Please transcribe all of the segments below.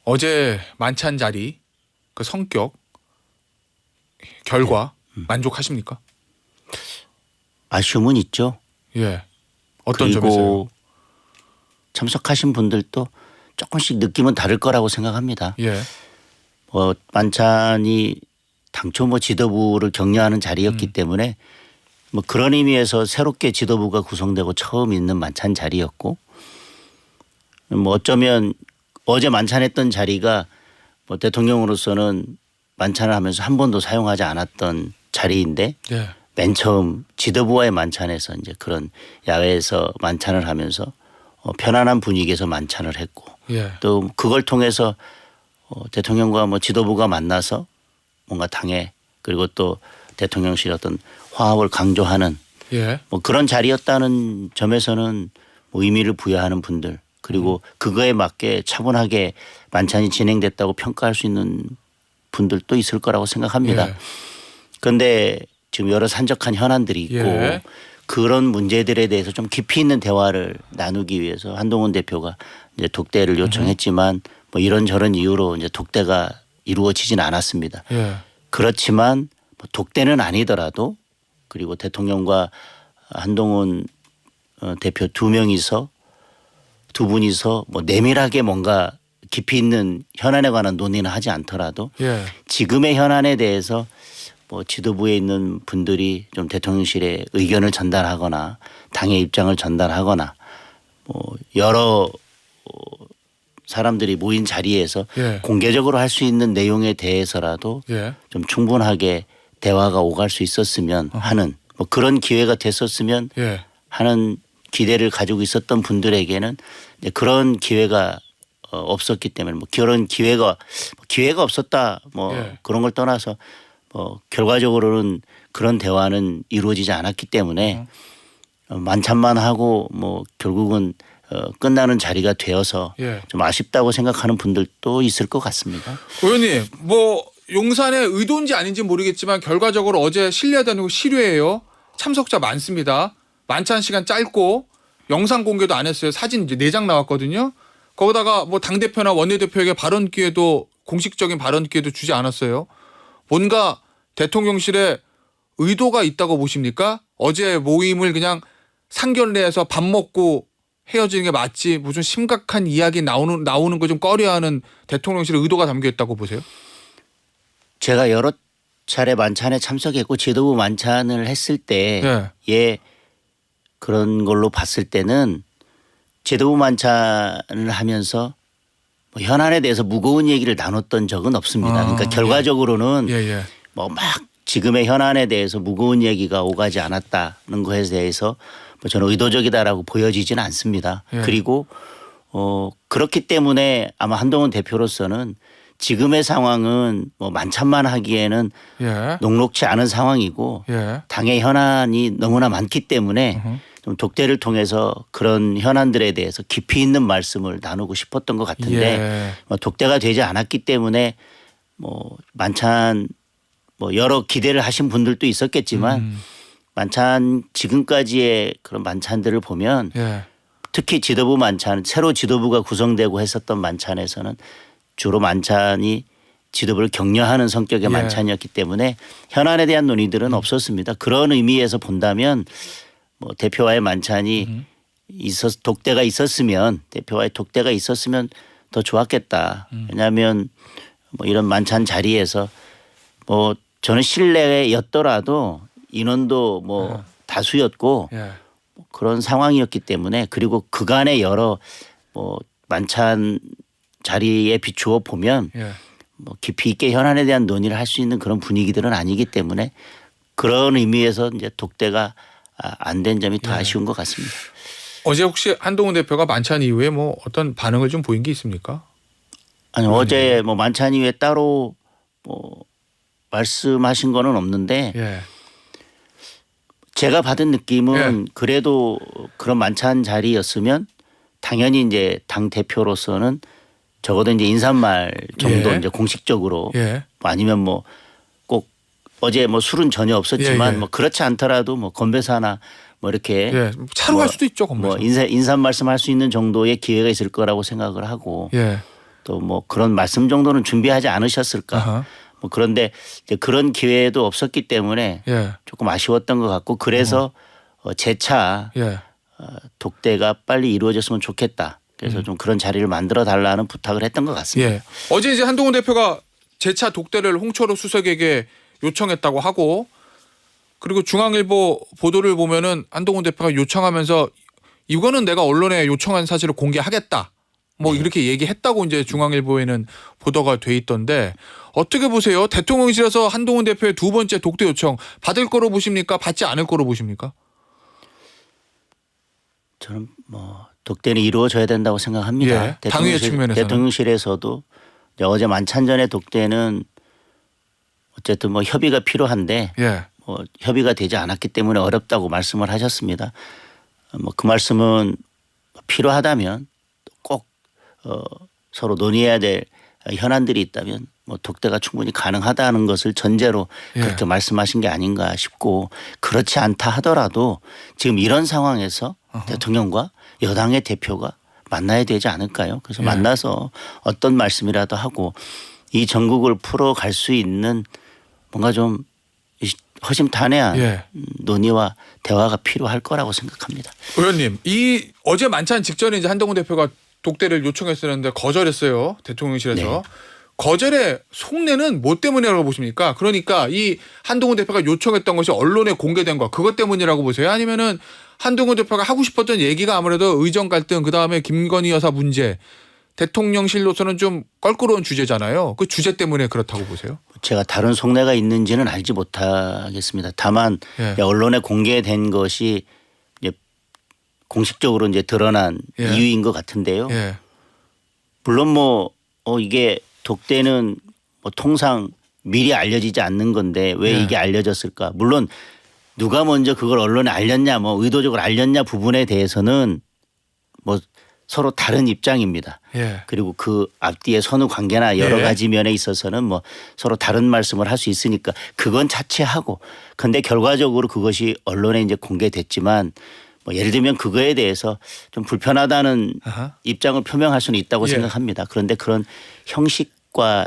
어제 만찬 자리 그 성격 결과 만족하십니까? 아쉬움은 있죠. 예. 어떤 그리고 점에서요? 참석하신 분들도 조금씩 느낌은 다를 거라고 생각합니다. 예. 만찬이 당초 지도부를 격려하는 자리였기 때문에 그런 의미에서 새롭게 지도부가 구성되고 처음 있는 만찬 자리였고 어쩌면 어제 만찬했던 자리가 대통령으로서는 만찬을 하면서 한 번도 사용하지 않았던 자리인데 예. 맨 처음 지도부와의 만찬에서 이제 그런 야외에서 만찬을 하면서 편안한 분위기에서 만찬을 했고 예. 또 그걸 통해서 대통령과 지도부가 만나서 뭔가 당에 그리고 또 대통령실의 어떤 화합을 강조하는 예. 그런 자리였다는 점에서는 의미를 부여하는 분들 그리고 그거에 맞게 차분하게 만찬이 진행됐다고 평가할 수 있는 분들도 있을 거라고 생각합니다. 예. 그런데 지금 여러 산적한 현안들이 있고 예. 그런 문제들에 대해서 좀 깊이 있는 대화를 나누기 위해서 한동훈 대표가 이제 독대를 요청했지만 이런저런 이유로 이제 독대가 이루어지진 않았습니다. 예. 그렇지만 독대는 아니더라도 그리고 대통령과 한동훈 대표 두 분이서 내밀하게 뭔가 깊이 있는 현안에 관한 논의는 하지 않더라도 예. 지금의 현안에 대해서 지도부에 있는 분들이 좀 대통령실에 의견을 전달하거나 당의 입장을 전달하거나 여러 사람들이 모인 자리에서 예. 공개적으로 할 수 있는 내용에 대해서라도 예. 좀 충분하게 대화가 오갈 수 있었으면 하는 그런 기회가 됐었으면 예. 하는 기대를 가지고 있었던 분들에게는 이제 그런 기회가 없었기 때문에 그런 기회가 없었다 예. 그런 걸 떠나서 결과적으로는 그런 대화는 이루어지지 않았기 때문에 만찬만 하고 결국은 끝나는 자리가 되어서 예. 좀 아쉽다고 생각하는 분들도 있을 것 같습니다. 의원님 용산의 의도인지 아닌지 모르겠지만 결과적으로 어제 실례도 아니고 실외예요. 참석자 많습니다. 만찬 시간 짧고 영상 공개도 안 했어요. 사진 이제 4장 나왔거든요. 거기다가 당대표나 원내대표에게 발언 기회도 공식적인 발언 기회도 주지 않았어요. 뭔가 대통령실에 의도가 있다고 보십니까? 어제 모임을 그냥 상견례에서 밥 먹고 헤어지는 게 맞지 무슨 심각한 이야기 나오는 거 좀 꺼려하는 대통령실의 의도가 담겨 있다고 보세요? 제가 여러 차례 만찬에 참석했고 지도부 만찬을 했을 때 그런 걸로 봤을 때는 지도부 만찬을 하면서 현안에 대해서 무거운 얘기를 나눴던 적은 없습니다. 그러니까 결과적으로는 막 지금의 현안에 대해서 무거운 얘기가 오가지 않았다는 것에 대해서 저는 의도적이다라고 보여지지는 않습니다. 그리고 그렇기 때문에 아마 한동훈 대표로서는 지금의 상황은 만찬만 하기에는 녹록치 않은 상황이고 당의 현안이 너무나 많기 때문에 좀 독대를 통해서 그런 현안들에 대해서 깊이 있는 말씀을 나누고 싶었던 것 같은데 독대가 되지 않았기 때문에 만찬 여러 기대를 하신 분들도 있었겠지만 만찬 지금까지의 그런 만찬들을 보면 특히 지도부 만찬 새로 지도부가 구성되고 했었던 만찬에서는 주로 만찬이 지도부를 격려하는 성격의 만찬이었기 때문에 현안에 대한 논의들은 없었습니다. 그런 의미에서 본다면 대표와의 만찬이 독대가 있었으면 대표와의 독대가 있었으면 더 좋았겠다. 왜냐하면 이런 만찬 자리에서 저는 실내였더라도 인원도 다수였고 그런 상황이었기 때문에 그리고 그간의 여러 만찬 자리에 비추어 보면 깊이 있게 현안에 대한 논의를 할 수 있는 그런 분위기들은 아니기 때문에 그런 의미에서 이제 독대가 안 된 점이 더 아쉬운 것 같습니다. 어제 혹시 한동훈 대표가 만찬 이후에 어떤 반응을 좀 보인 게 있습니까? 아니 어제 만찬 이후에 따로 말씀하신 거는 없는데 제가 받은 느낌은 그래도 그런 만찬 자리였으면 당연히 이제 당 대표로서는 적어도 이제 인사말 정도 이제 공식적으로 아니면 꼭 어제 술은 전혀 없었지만 그렇지 않더라도 건배사나 이렇게 차로 갈 수도 있죠. 인사 말씀할 수 있는 정도의 기회가 있을 거라고 생각을 하고 또 뭐 그런 말씀 정도는 준비하지 않으셨을까. 아하. 뭐 그런데 이제 그런 기회도 없었기 때문에 예. 조금 아쉬웠던 것 같고 그래서 재차 예. 독대가 빨리 이루어졌으면 좋겠다. 그래서 좀 그런 자리를 만들어 달라는 부탁을 했던 것 같습니다. 예. 어제 이제 한동훈 대표가 재차 독대를 홍철호 수석에게 요청했다고 하고 그리고 중앙일보 보도를 보면은 한동훈 대표가 요청하면서 이거는 내가 언론에 요청한 사실을 공개하겠다. 뭐 이렇게 얘기했다고 이제 중앙일보에는 보도가 돼 있던데 어떻게 보세요? 대통령실에서 한동훈 대표의 두 번째 독대 요청 받을 거로 보십니까? 받지 않을 거로 보십니까? 저는 뭐 독대는 이루어져야 된다고 생각합니다. 예, 당위의 측면에서는. 대통령실에서도 이제 어제 만찬전의 독대는 어쨌든 뭐 협의가 필요한데 예. 뭐 협의가 되지 않았기 때문에 어렵다고 말씀을 하셨습니다. 뭐 그 말씀은 필요하다면 꼭 서로 논의해야 될 현안들이 있다면 뭐 독대가 충분히 가능하다는 것을 전제로 예. 그렇게 말씀하신 게 아닌가 싶고 그렇지 않다 하더라도 지금 이런 상황에서 대통령과 여당의 대표가 만나야 되지 않을까요? 그래서 예. 만나서 어떤 말씀이라도 하고 이 전국을 풀어갈 수 있는 뭔가 좀 허심탄회한 예. 논의와 대화가 필요할 거라고 생각합니다. 의원님, 이 어제 만찬 직전에 이제 한동훈 대표가 독대를 요청했었는데 거절했어요. 대통령실에서. 네. 거절의 속내는 뭐 때문이라고 보십니까? 그러니까 이 한동훈 대표가 요청했던 것이 언론에 공개된 거 그것 때문이라고 보세요? 아니면은 한동훈 대표가 하고 싶었던 얘기가 아무래도 의정 갈등 그다음에 김건희 여사 문제 대통령실로서는 좀 껄끄러운 주제잖아요. 그 주제 때문에 그렇다고 보세요? 제가 다른 속내가 있는지는 알지 못하겠습니다. 다만 예. 언론에 공개된 것이 이제 공식적으로 이제 드러난 예. 이유인 것 같은데요. 예. 물론 뭐 이게 독대는 뭐 통상 미리 알려지지 않는 건데 왜 예. 이게 알려졌을까? 물론 누가 먼저 그걸 언론에 알렸냐, 뭐 의도적으로 알렸냐 부분에 대해서는 뭐 서로 다른 입장입니다. 예. 그리고 그 앞뒤의 선후 관계나 여러 예. 가지 면에 있어서는 뭐 서로 다른 말씀을 할 수 있으니까 그건 차치하고 근데 결과적으로 그것이 언론에 이제 공개됐지만 뭐 예를 들면 그거에 대해서 좀 불편하다는 아하. 입장을 표명할 수는 있다고 예. 생각합니다. 그런데 그런 형식과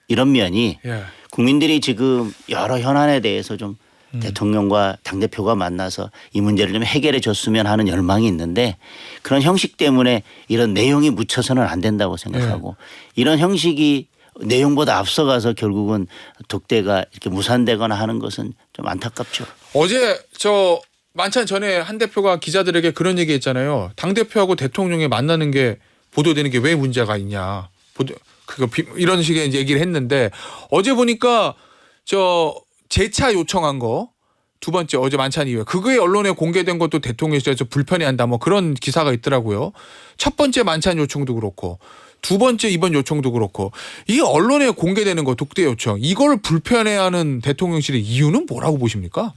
이런 면이 예. 국민들이 지금 여러 현안에 대해서 좀 대통령과 당대표가 만나서 이 문제를 좀 해결해 줬으면 하는 열망이 있는데 그런 형식 때문에 이런 내용이 묻혀서는 안 된다고 생각하고 이런 형식이 내용보다 앞서가서 결국은 독대가 이렇게 무산되거나 하는 것은 좀 안타깝죠. 어제 저 만찬 전에 한 대표가 기자들에게 그런 얘기했잖아요. 당 대표하고 대통령이 만나는 게 보도되는 게 왜 문제가 있냐. 이런 식의 이제 얘기를 했는데 어제 보니까 저 재차 요청한 거 두 번째 어제 만찬 이후에 그거에 언론에 공개된 것도 대통령실에서 불편해한다 뭐 그런 기사가 있더라고요. 첫 번째 만찬 요청도 그렇고 두 번째 이번 요청도 그렇고 이 언론에 공개되는 거 독대 요청 이걸 불편해하는 대통령실의 이유는 뭐라고 보십니까?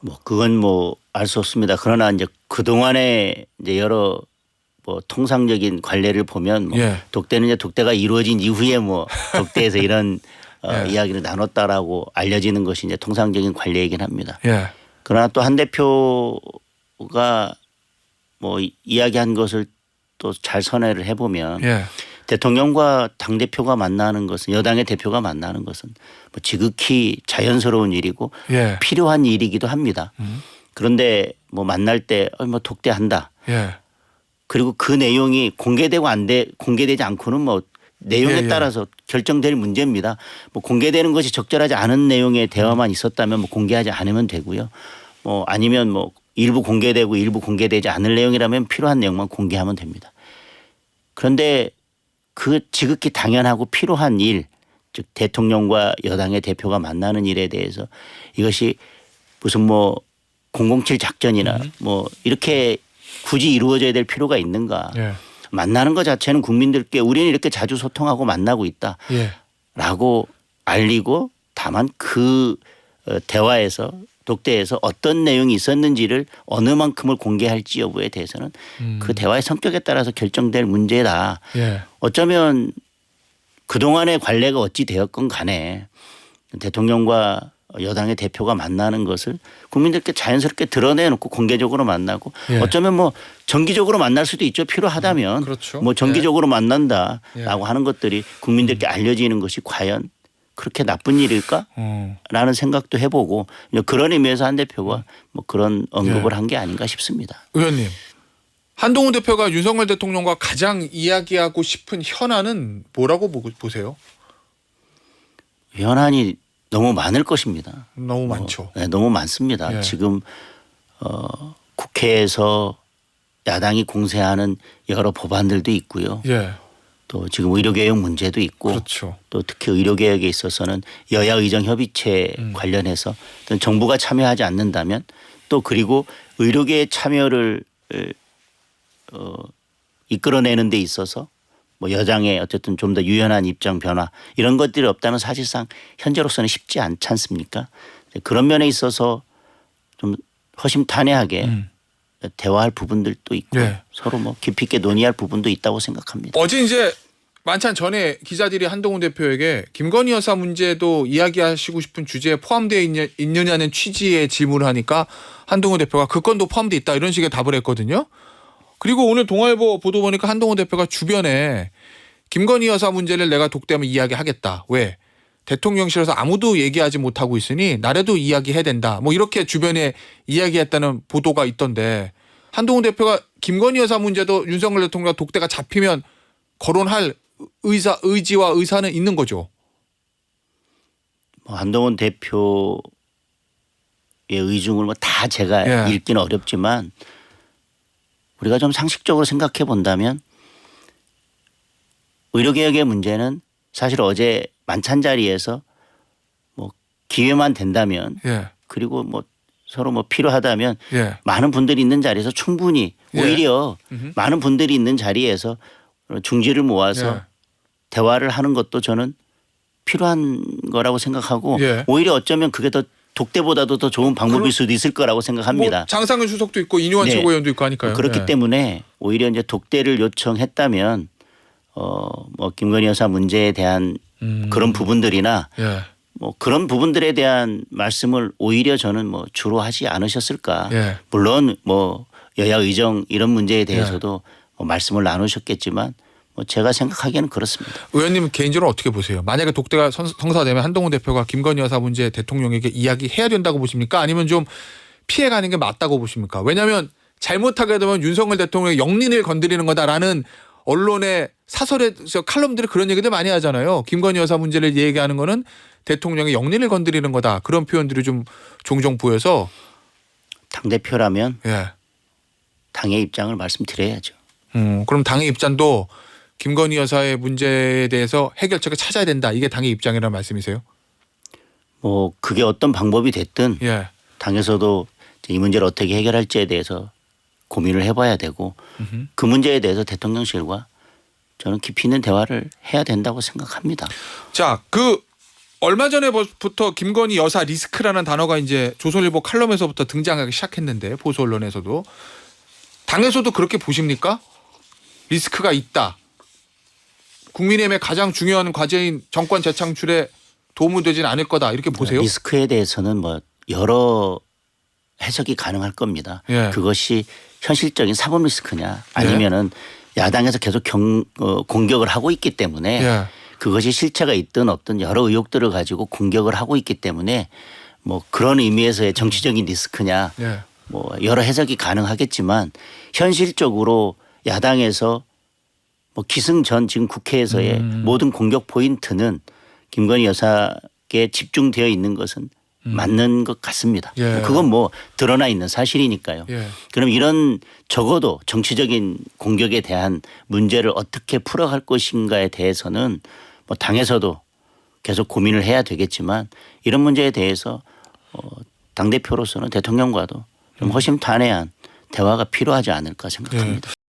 뭐 그건 뭐 알 수 없습니다. 그러나 이제 그 동안에 이제 여러 뭐 통상적인 관례를 보면 뭐 예. 독대는 이제 독대가 이루어진 이후에 뭐 독대에서 이런 예. 이야기를 나눴다라고 알려지는 것이 이제 통상적인 관례이긴 합니다. 예. 그러나 또 한 대표가 뭐 이야기한 것을 또 잘 선회를 해보면 예. 대통령과 당 대표가 만나는 것은 여당의 대표가 만나는 것은 뭐 지극히 자연스러운 일이고 예. 필요한 일이기도 합니다. 그런데 뭐 만날 때 뭐 독대한다. 예. 그리고 그 내용이 공개되지 않고는 뭐 내용에 예, 예. 따라서 결정될 문제입니다. 뭐 공개되는 것이 적절하지 않은 내용의 대화만 있었다면 뭐 공개하지 않으면 되고요. 뭐 아니면 뭐 일부 공개되고 일부 공개되지 않을 내용이라면 필요한 내용만 공개하면 됩니다. 그런데 그 지극히 당연하고 필요한 일, 즉 대통령과 여당의 대표가 만나는 일에 대해서 이것이 무슨 뭐 007 작전이나 뭐 이렇게 굳이 이루어져야 될 필요가 있는가. 예. 만나는 것 자체는 국민들께 우리는 이렇게 자주 소통하고 만나고 있다라고 예. 알리고 다만 그 대화에서 독대에서 어떤 내용이 있었는지를 어느 만큼을 공개할지 여부에 대해서는 그 대화의 성격에 따라서 결정될 문제다. 예. 어쩌면 그동안의 관례가 어찌 되었건 간에 대통령과 여당의 대표가 만나는 것을 국민들께 자연스럽게 드러내놓고 공개적으로 만나고 예. 어쩌면 뭐 정기적으로 만날 수도 있죠. 필요하다면 그렇죠. 뭐 정기적으로 만난다라고 예. 하는 것들이 국민들께 알려지는 것이 과연 그렇게 나쁜 일일까? 라는 생각도 해보고 그런 의미에서 한 대표가 뭐 그런 언급을 예. 한 게 아닌가 싶습니다. 의원님, 한동훈 대표가 윤석열 대통령과 가장 이야기하고 싶은 현안은 뭐라고 보세요? 현안이 너무 많을 것입니다. 너무 많죠. 네, 너무 많습니다. 예. 지금 국회에서 야당이 공세하는 여러 법안들도 있고요. 예, 또 지금 의료개혁 문제도 있고 그렇죠. 또 특히 의료개혁에 있어서는 여야 의정협의체 관련해서 정부가 참여하지 않는다면 또 그리고 의료계의 참여를 이끌어내는 데 있어서 뭐 여당의 어쨌든 좀 더 유연한 입장 변화 이런 것들이 없다면 사실상 현재로서는 쉽지 않지 않습니까? 그런 면에 있어서 좀 허심탄회하게 대화할 부분들도 있고 예. 서로 뭐 깊이 있게 논의할 부분도 있다고 생각합니다. 어제 이제 만찬 전에 기자들이 한동훈 대표에게 김건희 여사 문제도 이야기하시고 싶은 주제에 포함되어 있느냐는 취지의 질문을 하니까 한동훈 대표가 그 건도 포함되어 있다 이런 식의 답을 했거든요. 그리고 오늘 동아일보 보도 보니까 한동훈 대표가 주변에 김건희 여사 문제를 내가 독대하면 이야기하겠다. 왜? 대통령실에서 아무도 얘기하지 못하고 있으니 나라도 이야기해야 된다. 뭐 이렇게 주변에 이야기했다는 보도가 있던데 한동훈 대표가 김건희 여사 문제도 윤석열 대통령과 독대가 잡히면 거론할 의지와 의사는 있는 거죠. 뭐 한동훈 대표의 의중을 뭐 다 제가 예. 읽기는 어렵지만 우리가 좀 상식적으로 생각해 본다면 의료개혁의 문제는 사실 어제 만찬 자리에서 뭐 기회만 된다면 예. 그리고 뭐 서로 뭐 필요하다면 예. 많은 분들이 있는 자리에서 충분히 오히려 많은 분들이 있는 자리에서 중지를 모아서 예. 대화를 하는 것도 저는 필요한 거라고 생각하고 예. 오히려 어쩌면 그게 더 독대보다도 더 좋은 방법일 수도 있을 거라고 생각합니다. 뭐 장상현 수석도 있고 이뇨한 네. 최고위원도 있고 하니까요. 그렇기 예. 때문에 오히려 이제 독대를 요청했다면 뭐 김건희 여사 문제에 대한 그런 부분들이나 예. 뭐 그런 부분들에 대한 말씀을 오히려 저는 뭐 주로 하지 않으셨을까. 예. 물론 뭐 여야 의정 이런 문제에 대해서도 뭐 말씀을 나누셨겠지만 뭐 제가 생각하기에는 그렇습니다. 의원님 개인적으로 어떻게 보세요? 만약에 독대가 성사되면 한동훈 대표가 김건희 여사 문제 대통령에게 이야기해야 된다고 보십니까? 아니면 좀 피해가는 게 맞다고 보십니까? 왜냐하면 잘못하게 되면 윤석열 대통령의 영린을 건드리는 거다라는 언론의 사설에서 칼럼들이 그런 얘기들 많이 하잖아요. 김건희 여사 문제를 얘기하는 거는 대통령의 영린을 건드리는 거다. 그런 표현들이 좀 종종 보여서 당대표라면 예. 당의 입장을 말씀드려야죠. 그럼 당의 입장도 김건희 여사의 문제에 대해서 해결책을 찾아야 된다. 이게 당의 입장이라는 말씀이세요? 뭐 그게 어떤 방법이 됐든 예. 당에서도 이 문제를 어떻게 해결할지에 대해서 고민을 해봐야 되고 그 문제에 대해서 대통령실과 저는 깊이 있는 대화를 해야 된다고 생각합니다. 자, 얼마 전에부터 김건희 여사 리스크라는 단어가 이제 조선일보 칼럼에서부터 등장하기 시작했는데 보수 언론에서도 당에서도 그렇게 보십니까? 리스크가 있다. 국민의힘의 가장 중요한 과제인 정권 재창출에 도움이 되진 않을 거다. 이렇게 보세요? 리스크에 대해서는 뭐 여러 해석이 가능할 겁니다. 예. 그것이 현실적인 사법 리스크냐 아니면은 야당에서 계속 공격을 하고 있기 때문에 예. 그것이 실체가 있든 없든 여러 의혹들을 가지고 공격을 하고 있기 때문에 뭐 그런 의미에서의 정치적인 리스크냐 예. 뭐 여러 해석이 가능하겠지만 현실적으로 야당에서 뭐 기승전 지금 국회에서의 모든 공격 포인트는 김건희 여사께 집중되어 있는 것은 맞는 것 같습니다. 예. 그건 뭐 드러나 있는 사실이니까요. 예. 그럼 이런 적어도 정치적인 공격에 대한 문제를 어떻게 풀어갈 것인가에 대해서는 뭐 당에서도 계속 고민을 해야 되겠지만 이런 문제에 대해서 당대표로서는 대통령과도 좀 허심탄회한 대화가 필요하지 않을까 생각합니다. 예.